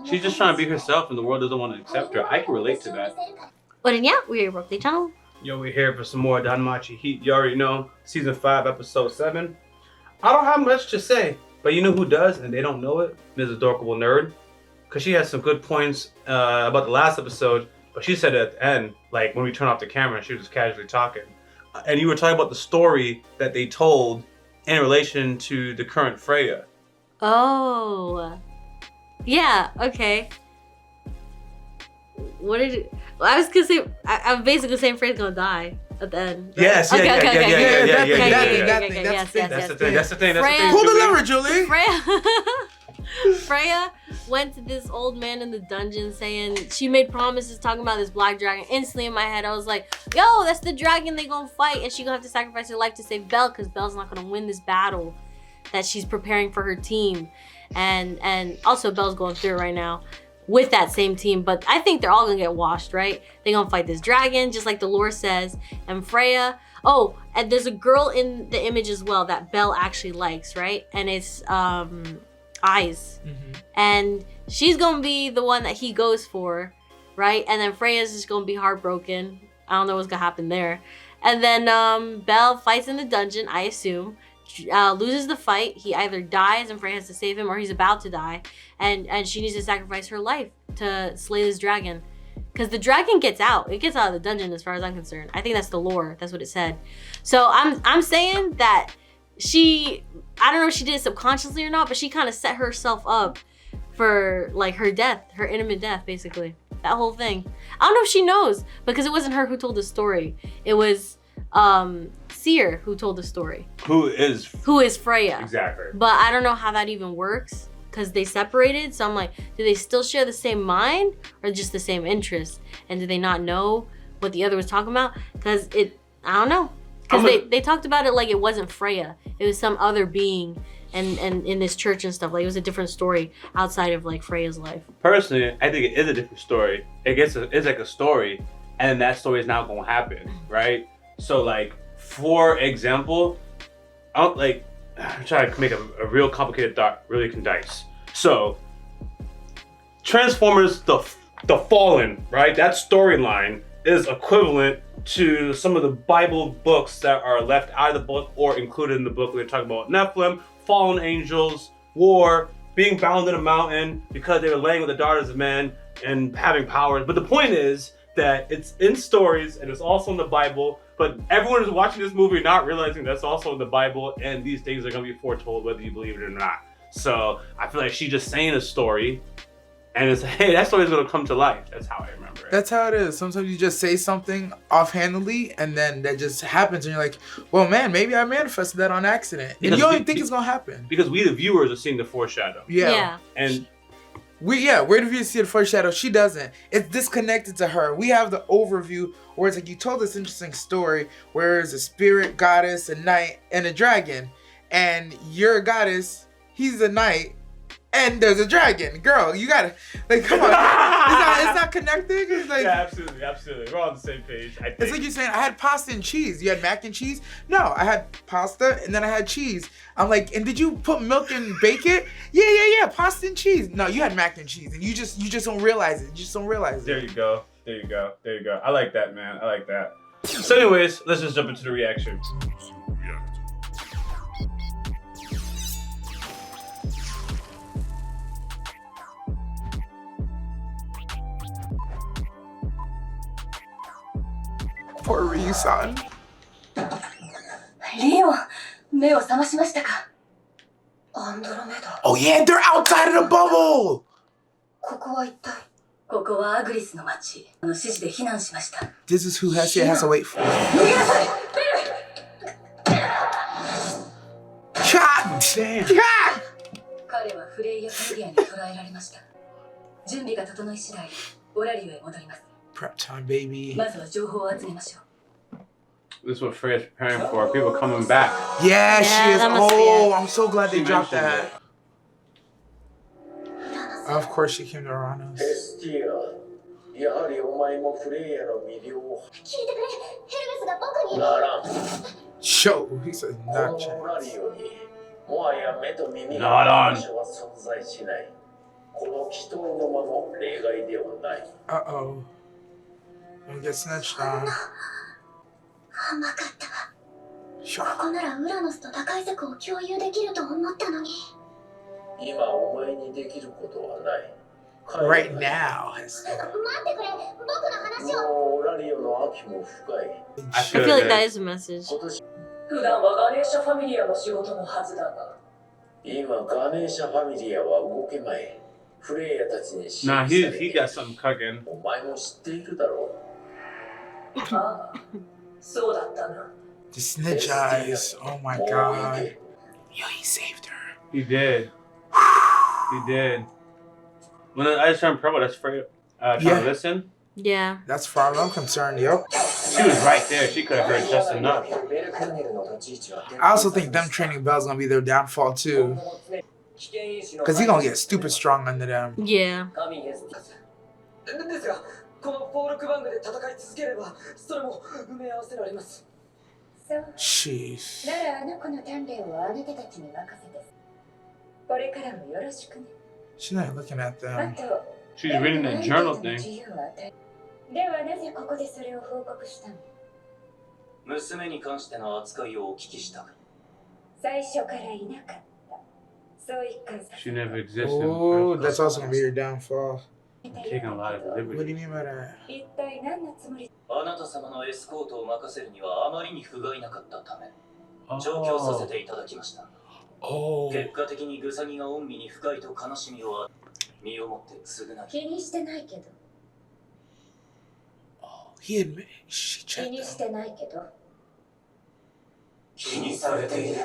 She's just trying to be herself and the world doesn't want to accept her. I can relate to that. But then yeah, we're Yaboyrocklee channel. Yo, we're here for some more Danmachi Heat. You already know, season 5, episode 7. I don't have much to say, but you know who does, and they don't know it? Ms. Adorkable Nerd. Because she had some good points about the last episode, but she said at the end, like when we turned off the camera, she was just casually talking. And you were talking about the story that they told in relation to the current Freya. Oh. Yeah, okay. What did it... I was gonna say, I'm basically saying Freya's gonna die at the end. Right? Yes, okay, yeah. That's the thing. Pull the lever, Julie. Freya went to this old man in the dungeon saying she made promises talking about this black dragon. Instantly in my head, I was like, yo, that's the dragon they gonna fight, and she gonna have to sacrifice her life to save Belle because Belle's not gonna win this battle that she's preparing for her team. And also Belle's going through it right now with that same team, but I think they're all gonna get washed, right? They're gonna fight this dragon, just like the lore says. And Freya, oh, and there's a girl in the image as well that Belle actually likes, right? And it's Eyes. And she's gonna be the one that he goes for, right? And then Freya's just gonna be heartbroken. I don't know what's gonna happen there. And then Belle fights in the dungeon, I assume. Loses the fight. He either dies and Freya has to save him, or he's about to die, and she needs to sacrifice her life to slay this dragon, because the dragon gets out. It gets out of the dungeon as far as I'm concerned. I think that's the lore. That's what it said. So I'm saying that she, I don't know if she did it subconsciously or not, but she kind of set herself up for like her death, her intimate death, basically. That whole thing. I don't know if she knows, because it wasn't her who told the story. It was Seer who told the story. Who is Freya. Exactly. But I don't know how that even works, because they separated. So I'm like, do they still share the same mind or just the same interest? And do they not know what the other was talking about? Because I don't know. Because they talked about it like it wasn't Freya. It was some other being and in this church and stuff. Like it was a different story outside of like Freya's life. Personally, I think it is a different story. It's like a story, and that story is now gonna happen, right? So like, for example, I'm trying to make a real complicated thought really concise. So, Transformers, the Fallen, right? That storyline is equivalent to some of the Bible books that are left out of the book or included in the book. They're talking about Nephilim, fallen angels, war, being bound in a mountain because they were laying with the daughters of men and having powers. But the point is that it's in stories and it's also in the Bible, but everyone is watching this movie not realizing that's also in the Bible, and these things are gonna be foretold whether you believe it or not. So I feel like she's just saying a story, and it's, hey, that story is gonna come to life. That's how I remember it. That's how it is. Sometimes you just say something offhandedly, and then that just happens, and you're like, well, man, maybe I manifested that on accident. And you don't even think it's gonna happen. Because we, the viewers, are seeing the foreshadow. Yeah. And we're the viewers see the foreshadow. She doesn't. It's disconnected to her. We have the overview where it's like, you told this interesting story where there's a spirit, goddess, a knight, and a dragon. And you're a goddess, he's a knight, and there's a dragon. Girl, you gotta, like, come on. It's not connecting. It's like, yeah, absolutely. We're on the same page, I think. It's like you're saying, I had pasta and cheese. You had mac and cheese? No, I had pasta and then I had cheese. I'm like, and did you put milk and bake it? Yeah, pasta and cheese. No, you had mac and cheese, and you just don't realize it. You just don't realize it. There you go. I like that, man. I like that. So anyways, let's just jump into the reaction. Poor Ryu-san. Oh yeah, they're outside of the bubble! This is who Hessia has to wait for. God damn! Prep time, baby. This is what Freya's preparing for. People coming back. Yeah, she is. Oh, I'm so glad they dropped that. Of course she came to Rano's. Show. He said not chance. Not on. Uh-oh. Gonna get snitched on. 甘かったわ。 Sure. ここならウラノスと高い世界を共有できると思ったのに。今お前にできることはない。 Right now. 待ってくれ、僕の話を。もうオラリオの秋も深い。 I I feel like that is a message. 今年普段はガネーシャファミリアの仕事のはずだが。今ガネーシャファミリアは動けまい。フレイヤたちに支 Nah, 配され he て got something cooking. お前も知っているだろう。ああ、そうだったな。 The snitch eyes. Oh my god. Yo, he saved her. He did. He did. When I just turned purple, that's for trying Yeah. to listen. Yeah. That's far as I'm concerned, yo. She was right there. She could have heard just enough. I also think them training bells gonna be their downfall too. Cause he gonna get stupid strong under them. Yeah. ですが、このフォールクバングで戦い続ければ、それも埋め合わせられます。そう。 Jeez. ならあの子の鍛錬をあなたたちに任せて。これからもよろしくね。 She's not looking at あ them. と、 She's reading the journal 自 thing. 由を与え。ではなぜここでそれを報告したの？娘に関しての扱いをお聞きした。最初からいなかった。そう一貫させ She never existed. Oh, that's also gonna be your downfall. Taking a lot of What do you liberty. mean by that? 一体何のつもり？あなた様のエスコートを任せるにはあまりに不甲斐なかったため、上京させ Oh. ていただきました。 Oh. 結果的にグサギが恩義に深いと悲しみを身をもって償い。気にしてないけど。 He admitted she 気 checked に them. してないけど。気にされている。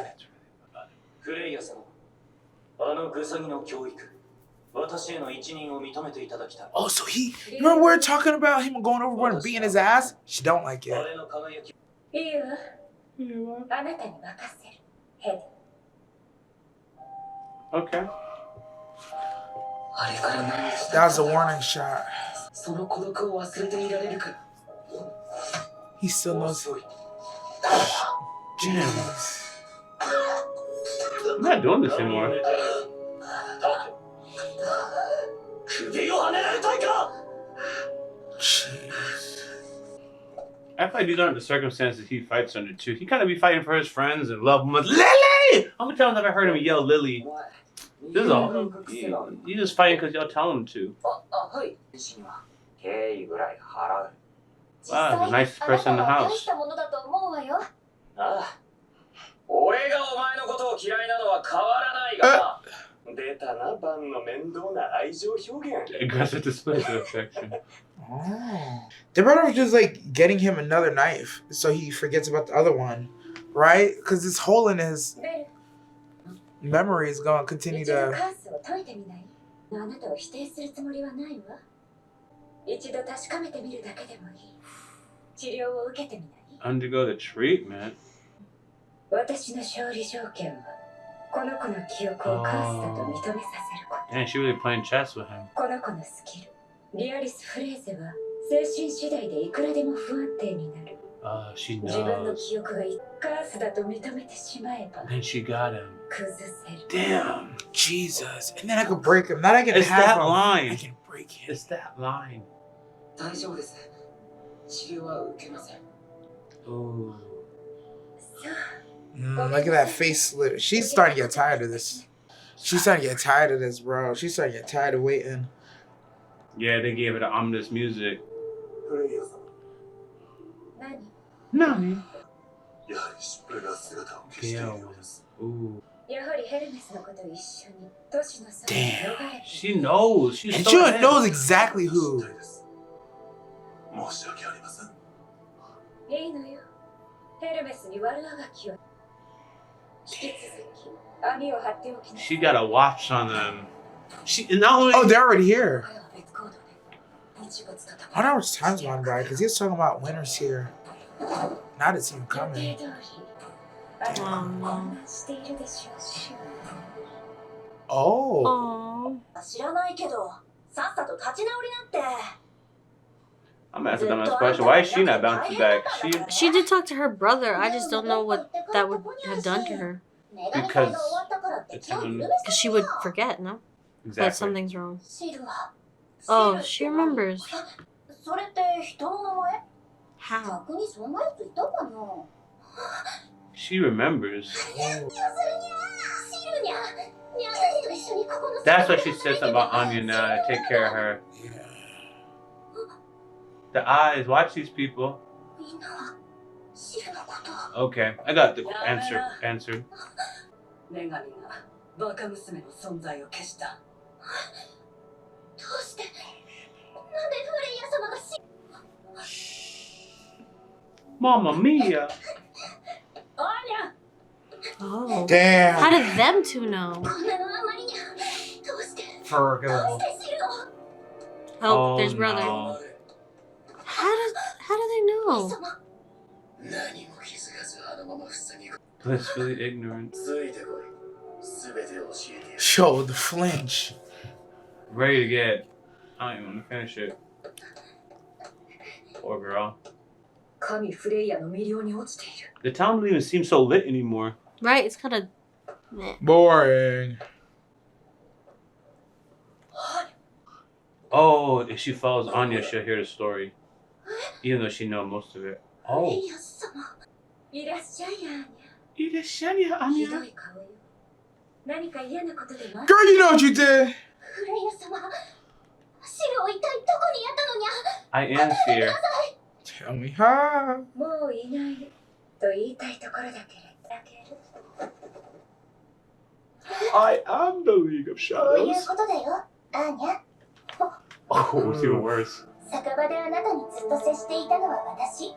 フレイヤ様、あのグサギの教育、私への一任を認めていただきたい。 Oh, so he. Remember we were talking about him going overboard and beating his ass? She don't like it. 我の輝き。いいわ。あなたに任せる。ヘド。 Okay. あれから何日 That was a warning shot. その孤独を忘れていられるか。 He still knows. 遅い。 Jeez. I'm not doing this anymore. 首をはねられたいか。 Jeez. I feel like these aren't the circumstances he fights under too. He kind of be fighting for his friends and love him. Lily! How many times have I heard him yell Lily? This is all. He just fighting because y'all tell him to. はい。敬意ぐらい払う。 Wow, the nicest person in the あなたは大 house. したものだと思うわよ。ああ。俺がお前のことを嫌いなのは変わらないがな。出たな、バンの面倒な愛情表現。 Aggressive displays of affection. Oh. The brother was just like getting him another knife so he forgets about the other one, right? Because this hole in his ベル、 memory is going to continue 一度 to. カースを解いてみない？あなたを否定するつもりはないわ。一度確かめてみるだけでもいい。治療を受けてみない？ Undergo the treatment. 私の勝利条件は、この子の記憶をカースだと認めさせること。 Man, she really playing chess with him. この子のスキル、リアリス・フレーゼは精神次第でいくらでも不安定になる。 She 自分の knows. 記憶がカースだと認めてしまえば Then she got him. 崩せる。 Damn, Jesus. And then I could break him. Not I can It's have that him. line. I can break him. It's that line. 大丈夫です。治療は受けません。 Ooh. そう。 Look at that face slip. She's starting to get tired of this. She's starting to get tired of this, bro. She's starting to get tired of waiting. Yeah, they gave her the ominous music. フレイヤ様、何？ No. やはり疾病が姿を消しているようです。 Ooh. やはりヘルメスの子と一緒に都市の外に Damn. 逃れて She knows. She's And so she ahead. knows exactly who. 申し訳ありません。いいのよ。ヘルメスに悪あがきを。引き続き網を張っておきなさい。 She got a watch on them. She not only. Oh, they're already here. 彼は別行動で日没とと I wonder how much time's gone by because he was talking about winter's here. Now it's even 予定 coming. 通りあなたは混乱しているでしょうし。 Oh. Aww. 知らないけど、さっさと立ち直りなって。 I'm asking them this question. Why is she not bouncing back? She did talk to her brother. I just don't know what that would have done to her. Because Because she would forget, no? But Exactly. something's wrong. シルは Oh, she remembers. それって人の名前 How? 逆にそんなやついたかな She remembers. シルにゃにゃたちと一緒にここの That's why she said something about Anya now to take care of her. The eyes. Watch these people. みんなはシルのこと Okay, I got the answer. Answered. 女神がバカ娘の存在を消した。どうしてなんでフレイヤ様がMamma mia. アーニャ Oh. Damn. How did them two know? こんなのあまりにどうして For どう real. してシルを Oh, there's brother. no. How do they know? 様何も気づかずあのまま塞ぎ Blissfully ignorant. ついてこい。すべて教えてやる。 Show the flinch. Ready to get. I don't even want to finish it. Poor girl. 神フレイヤの魅了に落ちている。 The town doesn't even seem so lit anymore. Right? It's kind of. Meh. Boring. Oh, if she follows Anya, she'll hear the story. Even though she knows most of it. フレ Oh. イヤ様いらっしゃいやいらっしゃいや、ひど Anya. い顔よ何か嫌なことでも Girl, you know what you did. フレイヤ様シルを一体どこにやったのにゃ I am here. Tell me how. もういないと言いたいところだけれど I am the League of こういう Shadows. ことだよアーニャ Oh, it's even worse. 酒場であなたにずっと接していたのは私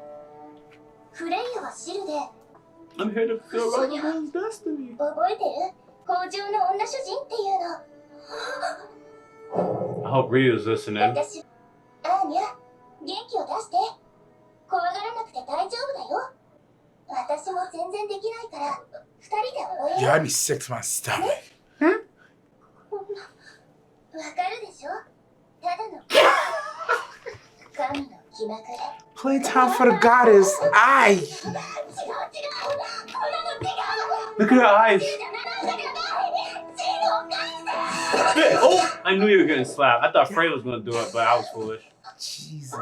フレイヤはシルで I'm here to fulfill Ragnaron's destiny. 覚えてる北条の女主人っていうの I hope Ryu's listening. 私アーニャ元気を出して怖がらなくて大丈夫だよ私も全然できないから二人で覚え Yeah, よ I'd be sick to my stomach. うわかるでしょただの神の気まぐれ Playtime for the goddess. Aye. 違う違うこんなの違う Look at her eyes. じゃなかんだからシルを返せ Oh, I knew you were getting slapped. I thought Frey was gonna do it, but I was foolish. Jesus.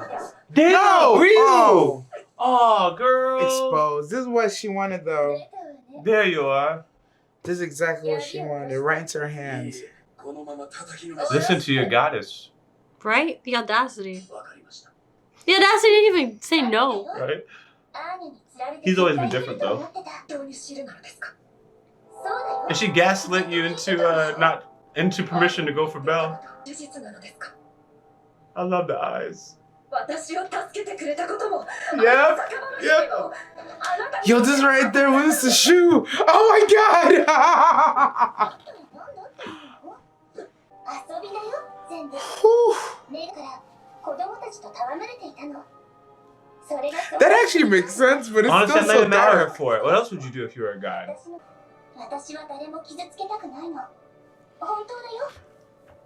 Damn, No! Ryu! Oh. Oh, girl. Exposed. This is what she wanted, though. There you are. This is exactly what she wanted. Right into her hands. このまま叩きのめ Listen to your goddess. Right? The audacity. わかりました。 The audacity didn't even say no. Right? アーニャに釣られて He's always been different, though. 思ってた本当に知るなのですか。そうだよ And she gaslit you into not into permission to go for Belle. 事実なのですか。 I love the eyes. 私を助けてくれたことも。 Yep. 酒場の日々もあなたに Yo, this right there was the shoe. Oh my god. 遊びだよ全部 Whew. ねえから子供たちと戯れていたのそれが That actually makes sense, but it's Honestly, I'm still not even so mad at her dark. for it. What else would you do if you were a guy? 私は誰も傷つけたくないの本当だよ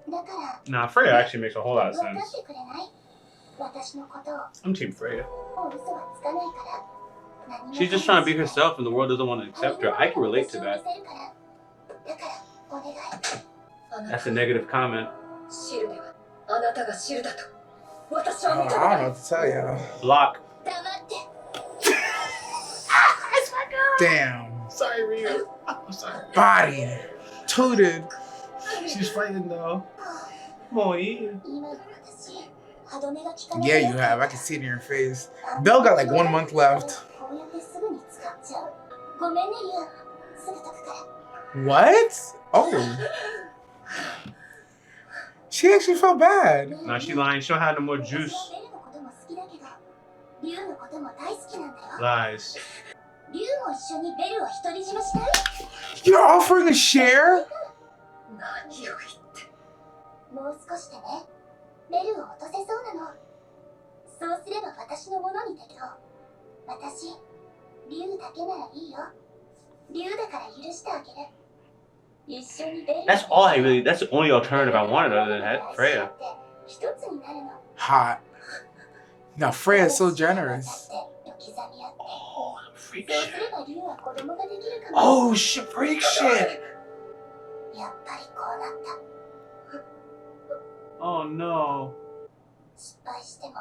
だから Nah, Freya actually makes a whole lot of 分かっ sense. てくれない私のことを I'm Team Freya. もう嘘はつかないから何も She's just trying to be herself, and the world doesn't want to accept her. I can relate to that. だからお願い That's a negative comment. 知るではあなたが知るだと私 I は don't 認 know めない what to tell y'all. Block. 黙って Damn. Sorry, Ryu. I'm sorry. Body. Tooted. She's fighting though. Boy. 今の私歯止めが効かない Yeah, you have. I can see it in your face. Belle got like 1 month left. こうやってすぐに使っちゃうごめんねリュウすぐ解くから What? Oh. She actually felt bad. Now she lying. She don't have no more 私は juice. ベルのことも好きだけどリュウのことも大好きなんだよ Lies. リュウも一緒にベルを独り占めしたい You're offering a share? 何を言ってもう少しでねベルを落とせそうなのそうすれば私のものにできる私リュウだけならいいよリュウだから許してあげる一緒にベル That's all I really. That's the only alternative I wanted other than Freya. 一つになるの Hot. Now Freya's so generous. Oh, freak そう shit. すればリュウは子供ができるかも Oh shit, freak shit. やっぱりこうなった Oh no. 失敗しても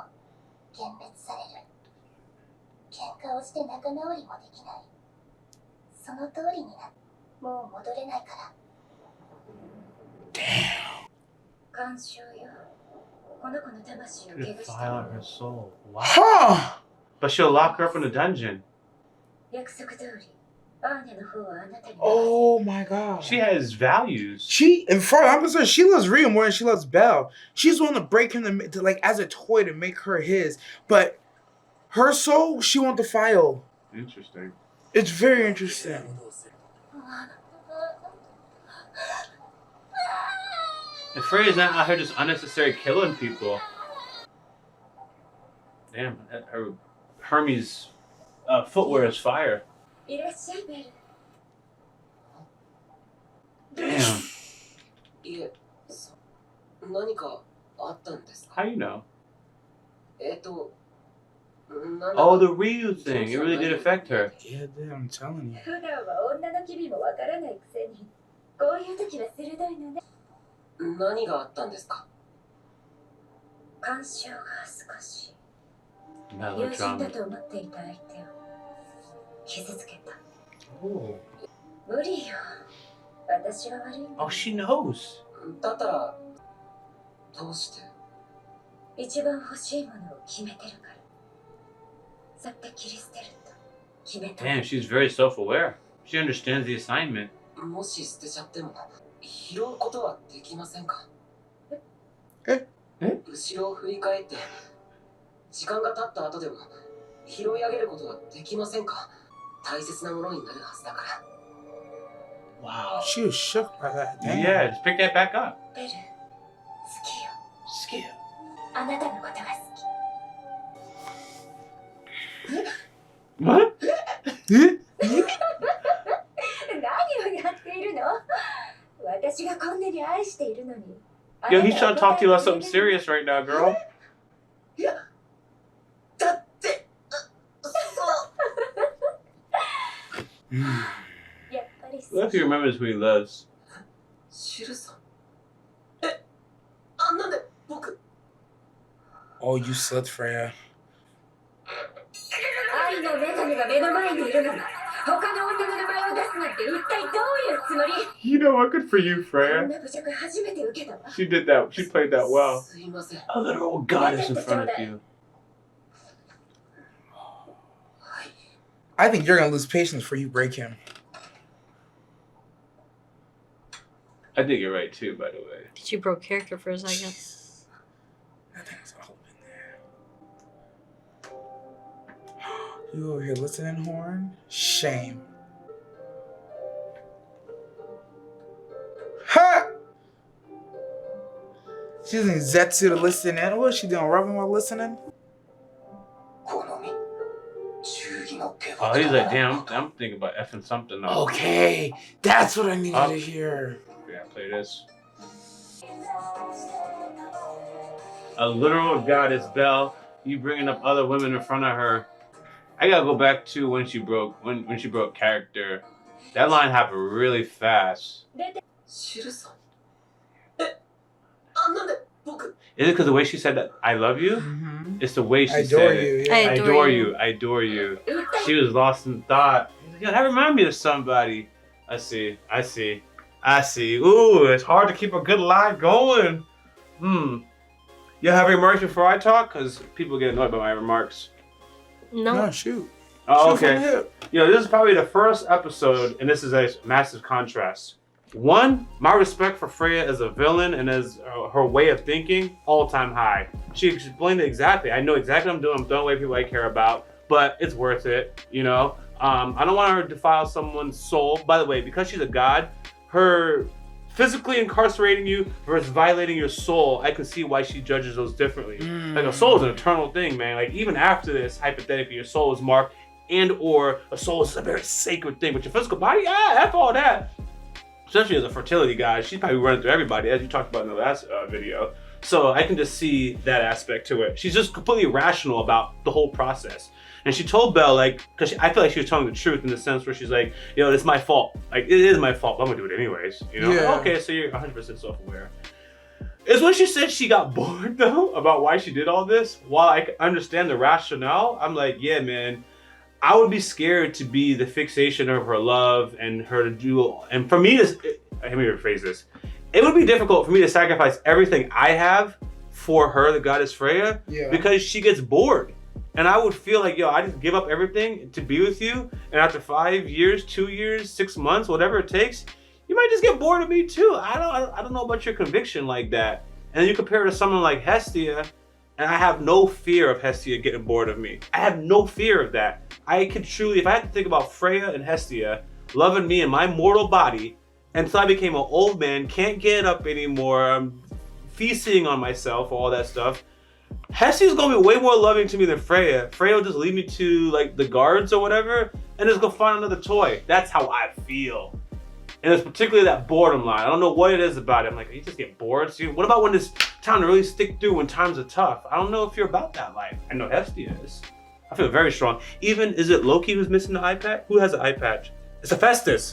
幻滅される。喧嘩をして仲直りもできない。その通りにな。もう戻れないから。干渉よ。この子の魂を Should 汚し file た。 her soul. Wow. Huh. But she'll lock her up in a dungeon. 約束通り、アーニャの方はあなたに。 Oh my god. She has values. She, in front, I'm gonna say she loves Rhea more than she loves Belle. She's willing to break him to like as a toy to make her his. But her soul, she wants to file. Interesting. It's very interesting. And Freya's not out here just unnecessary killing people. Damn, her Hermes footwear is fire. いらっしゃい、ベル。 Damn. いえ、何かあったんですか？ How you know? なんだ Oh, the Ryu thing. It really did affect her. Yeah, dude, I'm telling you. 普段は女の機微もわからないくせに、こういう時は鋭いのね。何があったんですか？干渉が少し友人だ Melodrama. と思っていた相手を傷つけた。 Oh. 無理よ。私が悪いんだ。 Oh, she knows. だったらどうして？一番欲しいものを決めてるから。去って切り捨てると決めた。 Damn, she's very self-aware. She understands the assignment. もし捨てちゃっても拾うことはできませんか？え？後ろを振り返って時間が経った後でも拾い上げることはできませんか？大切なものになるはずだから。 Wow. She was shook by that. Damn. Yeah, just pick that back up. ベル、好きよ。 Skip. あなたのことが好 What? き。何をやっているの？私がこんなに愛しているのに。 Yo, he's trying to talk to you about something serious right now, girl. いや、だってやっぱり What if he remembers who he loves? シルさん。なんで僕。 Oh, you sucked, Freya. 愛の女神が目の前にいるのに他の女の名前を出すなんて一体どういうつもり？ You know what? Good for you, こん Freya. な侮辱初めて受けたわ。 She did that. She played that well. すいません。 A literal goddess in front of you. I think you're gonna lose patience before you break him. I think you're right too, by the way. She broke character for a second. That thing was all in there. You over here listening, Horn? Shame. Ha! She's using Zetsu to listen in. What is she doing? Rubbing while listening? Oh, he's like, damn, I'm thinking about effing something up. Okay, that's what I needed to hear. Yeah, play this. A literal goddess, Belle. You bringing up other women in front of her. I gotta go back to when she broke character. That line happened really fast. シルさん。なんで僕。 Is it because the way she said that I love you? Mm-hmm. It's the way she I said adore it. you. Yeah. I I adore adore you. you. I adore you. She was lost in thought. Yeah, that reminds me of somebody. I see. Ooh, it's hard to keep a good line going. You have remarks before I talk? Because people get annoyed by my remarks. No. No, shoot. Oh, Shoot from the okay. hip. Yo, this is probably the first episode, and this is a massive contrast. One, my respect for Freya as a villain and as her way of thinking, all-time high. She explained it exactly. I know exactly what I'm doing. I'm throwing away people I care about, but it's worth it, you know? I don't want her to defile someone's soul. By the way, because she's a god, her physically incarcerating you versus violating your soul, I can see why she judges those differently. Like, a soul is an eternal thing, man. Like, even after this, hypothetically, your soul is marked, and or a soul is a very sacred thing. But your physical body, F all that. Especially as a fertility guy, she's probably running through everybody, as you talked about in the last video. So I can just see that aspect to it. She's just completely rational about the whole process. And she told Belle, like, because I feel like she was telling the truth in the sense where she's like, yo, it's my fault. Like, it is my fault, but I'm gonna do it anyways. You know? Yeah. Okay, so you're 100% self-aware. It's when she said she got bored though about why she did all this. While I can understand the rationale, I'm like, yeah, man, I would be scared to be the fixation of her love and her to do. And for me, let me rephrase this. It would be difficult for me to sacrifice everything I have for her, the goddess Freya, because she gets bored. And I would feel like, yo, I just give up everything to be with you. And after 5 years, 2 years, 6 months, whatever it takes, you might just get bored of me too. I don't know about your conviction like that. And then you compare it to someone like Hestia, and I have no fear of Hestia getting bored of me. I have no fear of that. I could truly, if I had to think about Freya and Hestia loving me in my mortal body until I became an old man, can't get up anymore, I'm feasting on myself, all that stuff. Hestia's gonna be way more loving to me than Freya. Freya will just lead me to like the guards or whatever, and just go find another toy. That's how I feel. And it's particularly that boredom line. I don't know what it is about it. I'm like, you just get bored. So what about when it's time to really stick through when times are tough? I don't know if you're about that life. I know Hestia is. I feel very strong. Even, is it Loki who's missing the eye patch? Who has the eye patch? It's Hephaestus.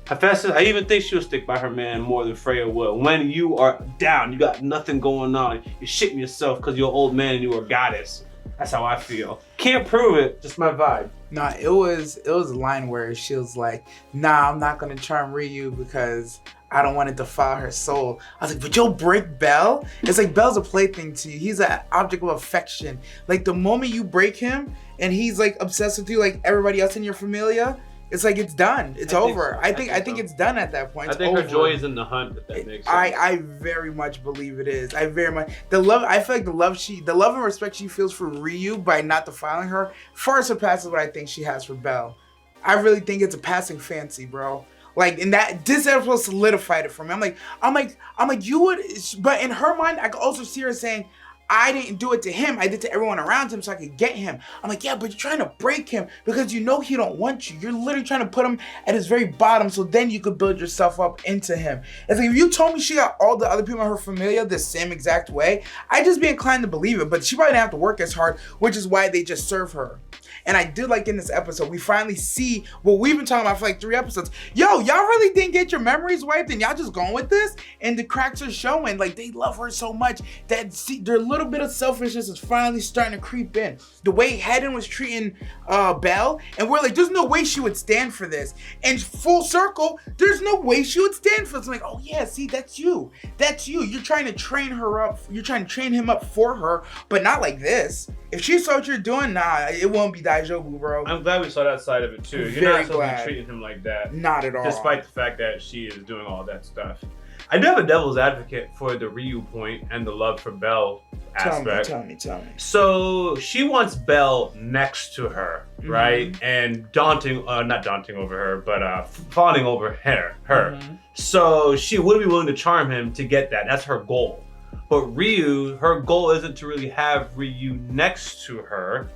Hephaestus, I even think she'll stick by her man more than Freya will. When you are down, you got nothing going on, you're shitting yourself because you're an old man and you're a goddess. That's how I feel. Can't prove it, just my vibe. Nah, it was a line where she was like, nah, I'm not gonna charm Ryu because I don't want to defile her soul. I was like, but you'll break Bell? It's like Bell's a plaything to you. He's an object of affection. Like the moment you break him and he's like obsessed with you like everybody else in your familia, it's like it's done. It's over. I think it's done at that point. I think her joy is in the hunt, if that makes sense. I very much believe it is. I very much I feel like the love and respect she feels for Ryu by not defiling her far surpasses what I think she has for Belle. I really think it's a passing fancy, bro. Like, in that, this episode solidified it for me. I'm like, you would, but in her mind, I could also see her saying, I didn't do it to him. I did it to everyone around him so I could get him. I'm like, yeah, but you're trying to break him because you know he don't want you. You're literally trying to put him at his very bottom so then you could build yourself up into him. It's like, if you told me she got all the other people in her familia the same exact way, I'd just be inclined to believe it. But she probably didn't have to work as hard, which is why they just serve her. And I did like in this episode, we finally see what we've been talking about for like 3 episodes. Yo, y'all really didn't get your memories wiped and y'all just going with this? And the cracks are showing. Like, they love her so much that their little bit of selfishness is finally starting to creep in. The way Hedden was treating Belle, and we're like, there's no way she would stand for this. And full circle, there's no way she would stand for this. I'm like, oh yeah, see, that's you. That's you. You're trying to train her up. You're trying to train him up for her, but not like this. If she saw what you're doing, nah, it won't be Daijobu, bro. I'm glad we saw that side of it too. You're not supposed to be treating him like that. Not at all. Despite the fact that she is doing all that stuff. I do have a devil's advocate for the Ryu point and the love for Belle aspect. Tell me. So she wants Belle next to her, right? And not daunting over her, but fawning over her. So she would be willing to charm him to get that. That's her goal. But Ryu, her goal isn't to really have Ryu next to her.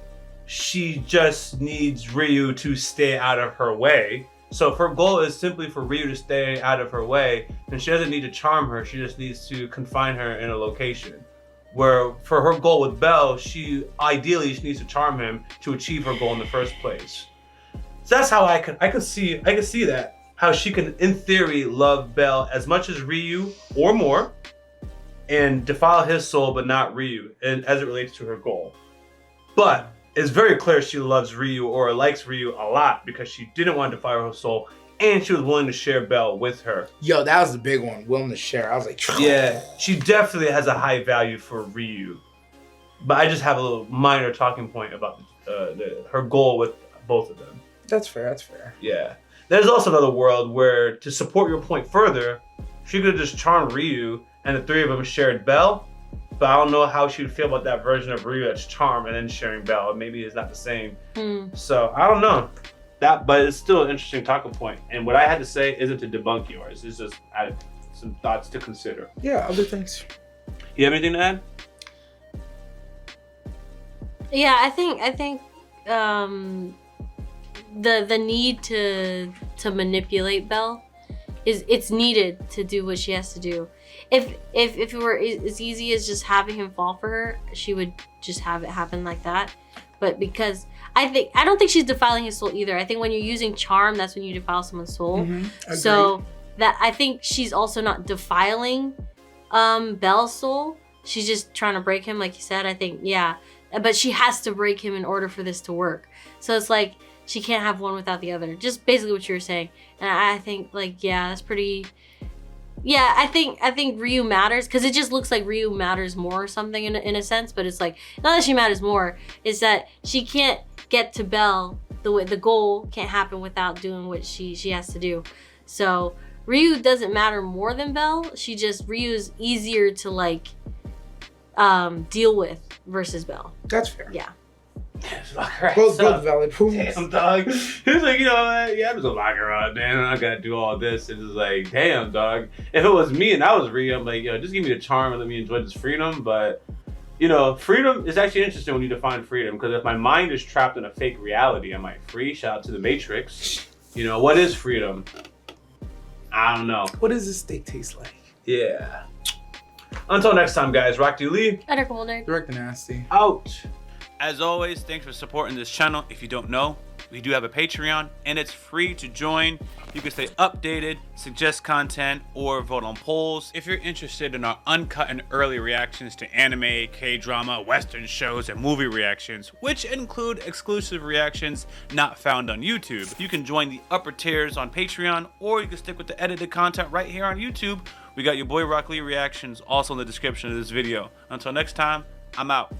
She just needs Ryu to stay out of her way. So if her goal is simply for Ryu to stay out of her way, then she doesn't need to charm her. She just needs to confine her in a location. Where for her goal with Belle, she needs to charm him to achieve her goal in the first place. So that's how I could see that. How she can, in theory, love Belle as much as Ryu or more, and defile his soul but not Ryu, and as it relates to her goal. But it's very clear she loves Ryu or likes Ryu a lot because she didn't want to defile her soul and she was willing to share Belle with her. Yo, that was the big one, willing to share. I was like, yeah, she definitely has a high value for Ryu. But I just have a little minor talking point about her goal with both of them. That's fair. Yeah. There's also another world where, to support your point further, she could have just charmed Ryu and the 3 of them shared Belle. But I don't know how she would feel about that version of Ryu that's charm and then sharing Belle. Maybe it's not the same. So I don't know. But it's still an interesting talking point. And what I had to say isn't to debunk yours. It's just some thoughts to consider. Yeah, other things. You have anything to add? Yeah, I think the need to manipulate Belle it's needed to do what she has to do. If it were as easy as just having him fall for her, she would just have it happen like that. But because I don't think she's defiling his soul either. I think when you're using charm, that's when you defile someone's soul. So that I think she's also not defiling Belle's soul. She's just trying to break him, like you said. I think, yeah. But she has to break him in order for this to work. So it's like she can't have one without the other. Just basically what you were saying. And I think, like, yeah, that's pretty. Yeah, I think Ryu matters because it just looks like Ryu matters more or something in a sense. But it's like not that she matters more. It's that she can't get to Belle. The goal can't happen without doing what she has to do. So Ryu doesn't matter more than Belle. Ryu's easier to like deal with versus Belle. That's fair. Yeah. Both valid points. Damn, dog. He was like, you know what? Yeah, I'm just gonna lock her up, man. I gotta do all this. And it's like, damn, dog. If it was me and I was Ryu, I'm like, yo, just give me the charm and let me enjoy this freedom. But, you know, freedom is actually interesting when you define freedom. Because if my mind is trapped in a fake reality, am I free? Shout out to the Matrix. You know, what is freedom? I don't know. What does this steak taste like? Yeah. Until next time, guys. Rocklee Lee. Direct and nasty. Out. As always, thanks for supporting this channel. If you don't know, we do have a Patreon and it's free to join. You can stay updated, suggest content, or vote on polls. If you're interested in our uncut and early reactions to anime, K-drama, Western shows, and movie reactions, which include exclusive reactions not found on YouTube, you can join the upper tiers on Patreon, or you can stick with the edited content right here on YouTube. We got Yaboyrocklee Reactions also in the description of this video. Until next time, I'm out.